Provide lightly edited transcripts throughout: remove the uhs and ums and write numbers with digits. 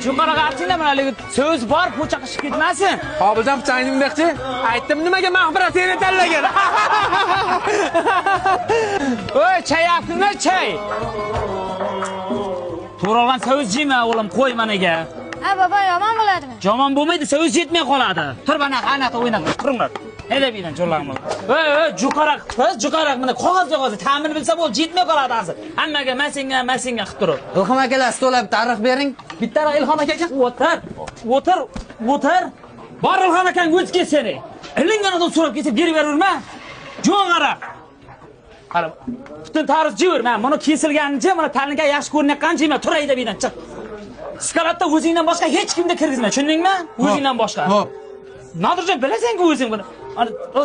Yuqoriga aytinglar, mana so'z bor, po'cha qishib ketmasin. Qobiljon pichangingdaqchi? Aytdim nimaga Mahbura seni tanlagan? Voy, chayapsizmi, chay? To'ralgan so'z jima, o'g'lim, qo'y managa. Ha, baba, yomon bo'ladimi? Yomon bo'lmaydi, so'z yetmay qoladi. Tur mana qanaqa o'ynab turinglar. Haydab jo'lag'im. Juqaroq, juqaroq mana qog'oz ta'min bilsa bo'ldi, yetmay qoladi hozir. Hammaga masinga qilib turib. Ilhom akalar stolab ta'rif bering. Bitta Ilhom akaga. O'tir. Bor Ilhom akang o'z kelsene. Ilinganidan so'rab kelsa beraverma. Jo'g'aroq. Qarab. Butun tarif jiver, men buni kesilganicha, mana ta'limga yaxshi ko'rinayotgan jima turay deb edim, chiq. Skalatda o'zingdan boshqa hech kimni kirgizma, tushundingmi? O'zingdan boshqa. Xo'p. Nodirjon, bilasan-ku o'zing buni.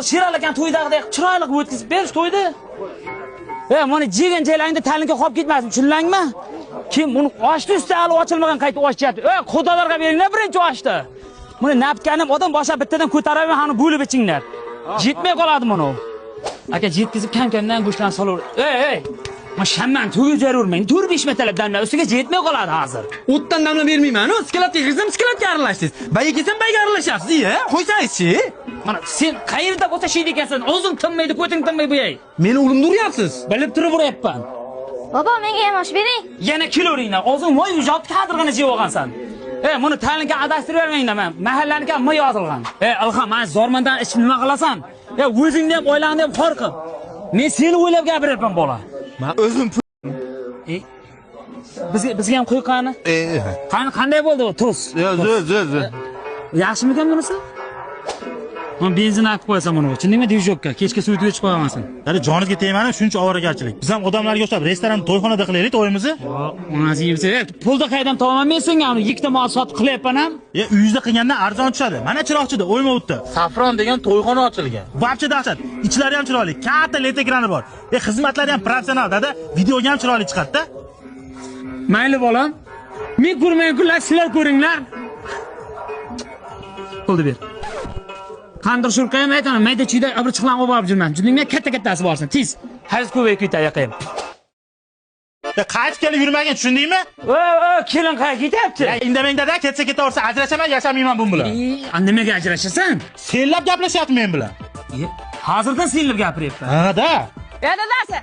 Sherali aka to'ydagidek chiroyli o'tkazib berish to'ydi. Mana jegan joylaringda ta'limga qolib ketmasin, tushundingmi? Kim buni ochdi usti hali ochilmagan qaytib ochyapti. Xudolarga beringlar birinchi ochdi. Buni napkanim odam boshqa bittadan ko'tarib hani bo'lib ichinglar. Jetmay qoladi buni. Aka jetkizib kam-kamdan go'shtlarni solaver. Ey, men shamman to'yib jarurmang. 4-5 metrlab damlar ustiga jetmay qoladi hozir. O'tdan damla bermayman. Skalatga kirsam skalatga aralashasiz. Bayga kelsam bayga aralashasiz, qo'ysangizchi. Mana sen qayerda bo'lsa sheydi ekansan, o'zing tinmaydi, qo'ting tinmay bo'yay. Meni o'g'limni uryapsiz. Bilib turib uryapman. Baba, menga ham osh bering. Yana kiloringlar. O'zing moy ijod kadrg'ini jeb olgansan. Buni ta'limga adashtirib bermanglar, men mahallaniga moy yozilgan. Ilhom, men zormandan ish nima qilasan? O'zingni ham oilangni ham xor qil. Men seni o'ylab gapiryapman, bola. Men o'zim bizga ham qo'yqani? Qanday bo'ldi bu tuz? Zo'r. Yaxshimikan bunisi? Men benzin olib qo'ysam uni. Tushundingmi, divjokka? Kechga suv ichib qo'yamasin. Hali joningizga tegmani, shuncha ovoragarchilik. Biz ham odamlarga o'xshab restoran, to'yxonada qilaylik to'yimizni. Yo'q, onasi yebsa, pulda qaydan topaman men senga uni ikkita mol sotib qilyapman ham. Uyingizda qilgandan arzon tushadi. Mana chiroqchida O'ymovutda Safron degan to'yxona ochilgan. Barcha dahshat. Ichlari ham chiroyli, katta LED ekrani bor. Xizmatlari ham professional dada, videoga ham chiroyli chiqadi-da. Mayli bolam. Men ko'rmayman-ku, sizlar ko'ringlar. Pulni ber. Qandir shurqayam aytaman, mayda-chuyda abrichiqlarni olib jurman. Tushundingmi? Katta-kattasi borsin, tez. Haz ko'payib ketayaqim. Qaytib kelib yurmagin, tushundingmi? Kelin qayerga ketyapti? Indamang dada, ketsa ketaversa ajrashaman, yashamayman bu bilan. Nimaga ajrashasan? Senlab gaplashyapti men bilan. Hozirdan senlab gapiryapman. Ha-da. Dadasi,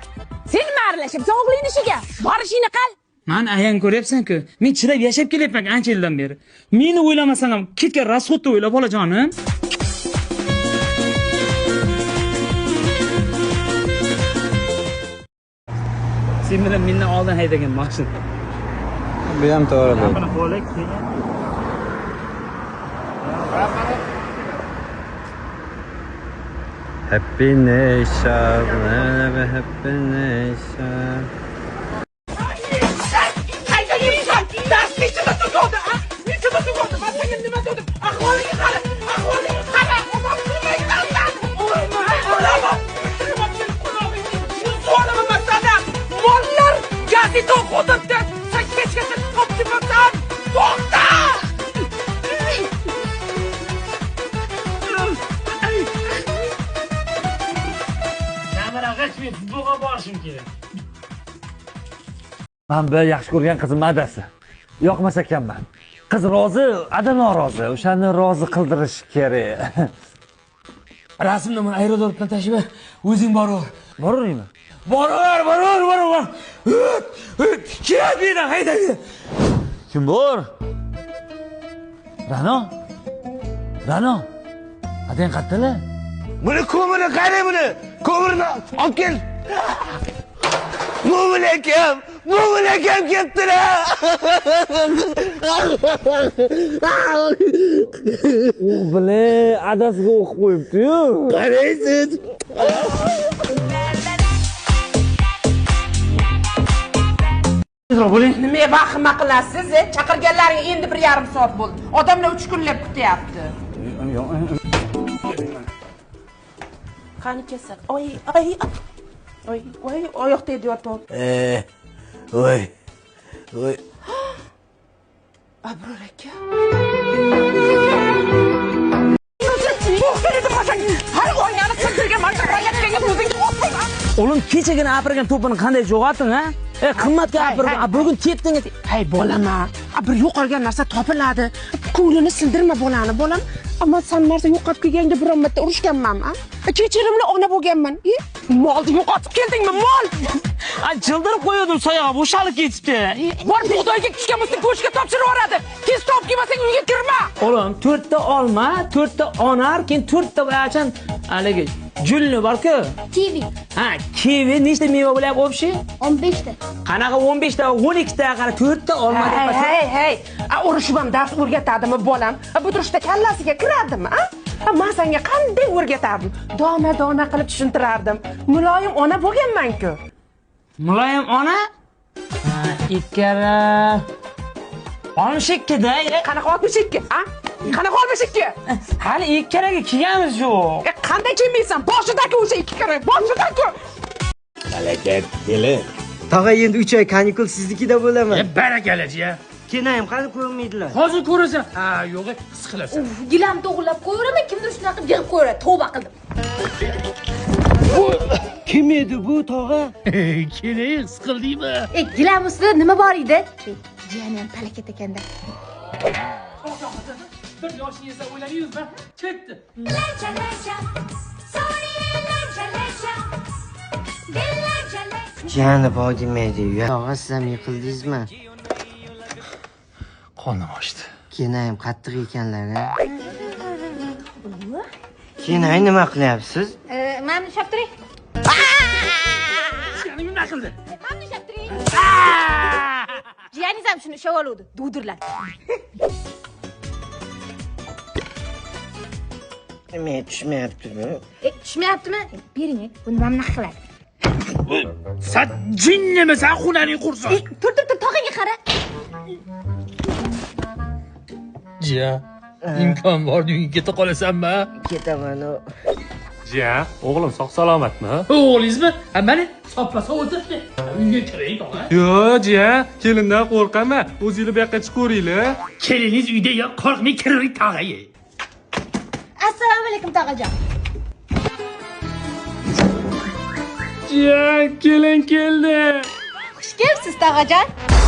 sen nima aralashibsan o'g'ling ishiga? Borishingni qil. Men ayan ko'ryapsan-ku, men chidab yashab kelyapman ancha yildan beri. Meni o'ylamasang ham ketgan rasxodni o'yla, bolajonim. Sen bilan mendan oldin haydagan mashina. Bu ham to'g'ri bo'ldi. Buni qo'lak kelgan. Happy nation, happy nation. Men bir yaxshi ko'rgan qizim adasi. Yoqmas ekanman. Qiz rozi, ada norozi. O'shani rozi qildirish kerak. Rasmni men aerodortdan tashib, o'zing boraver. Boravermi? Boraver. Keladi, haydaydi. Kim bor? Rano. Adang qayerdalar? Buni ko'mirni qarang buni. Ko'mirni olib kel. Mo'min akam ketdilar. O'g'li adasiga o'qib qo'yibdi-yu. Qaraysiz. Nima vahima qilasiz? Chaqirganlaring endi 1,5 soat bo'ldi. Odamlar 3 kunlab kutyapti. Qani kelsa. Oy. Oyoq tegdi-yu. Voy. Abror aka. O'g'lim kechagina apirgan to'pini qanday jo'g'atding, ha? Qimmatga apirgan, bugun tepding. Hay bolama, bir yo'qolgan narsa topiladi. Ko'nglini sildirma bolani, bolam. Ammo sen narsa yo'qotib kelganda biron marta urishganmanmi? Kechirimli ona bo'lganman. Molni yo'qotib keldingmi, mol? Jildirib qo'ydim soyog'a, bo'shalib ketibdi. Bor bug'doyga tushgan bo'lsa go'shtga topshirib yuboradi. Tez topib kelmasang uyga kirma. O'g'lim, 4 ta olma, 4 ta onar, keyin 4 ta bo'yachan haligi julni bor-ku. Kivi. Ha, kivi nechta meva bo'lyapti o'bshi? 15 ta. Qanaqa 15 ta, 12 ta, qara 4 ta olma deb. Hey. Urushib ham dars o'rgatadimi bolam? Bu turishda kallasiga kiradimi, a? Men senga qanday o'rgatardim? Dona qilib tushuntirardim. Muloyim ona bo'lganman-ku. Muloyim ona? Ha, ikkara 62 da. Qanaqa 62, a? Qanaqa 62? Hali ikkaraga kelganmiz yo'q. Qanday kelmaysan? Boshidagi o'sha 2 kara, boshidagi. Harakat kelin. Tog'a endi 3 oy kanikul siznikida bo'laman. Barakalla jiya. Kenayim qani ko'rmaydilar. Hozir ko'rasan. Ha, yo'q, his qilasan. Gilam to'g'rilab qo'yaveraman, kimdir shunaqa qilib yig'ib qo'yaveradi. Tavba qildim. Kim edi bu tog'a? Kelay, his qildingmi? Gilam ustida nima bor edi? Jiyani ham talakat ekanda. Bir yoshni esa o'ylaymiz-da. Ketdi. Jiyani bor demaydi-yu. Tog'a siz ham yiqildingizmi? Qonim ochdi. Kenayim qattiq ekanlar, ha? Kenay nima qilyapsiz? Mana ushlab turing. Jiyani nima qildi? Mana ushlab turing. Jiyaningiz ham shuni ushlab oluvdi, dudirlar. Men tushmayaptimi? Tushmayaptimi? Bering, buni ham naq qiladi. Sen jinnimisan, xunaning qursin. Tur, tog'aga qara. Jiya, imkon bor uyga keta qolasanmi? Ketaman. Jiya, o'g'lim sog' salomatmi? O'g'lingizmi? Mana soppa o'tiribdi. Uyga kiring, tog'a. Yo'q, jiya, kelindan qo'rqaman. O'zingiz bu yoqqa chiqaveringlar. Keliningiz uyda yo'q, qo'rqmay kiring, tog'a. Assalomu alaykum tog'ajon. Jiya, kelin keldi. Xush kelibsiz tog'ajon.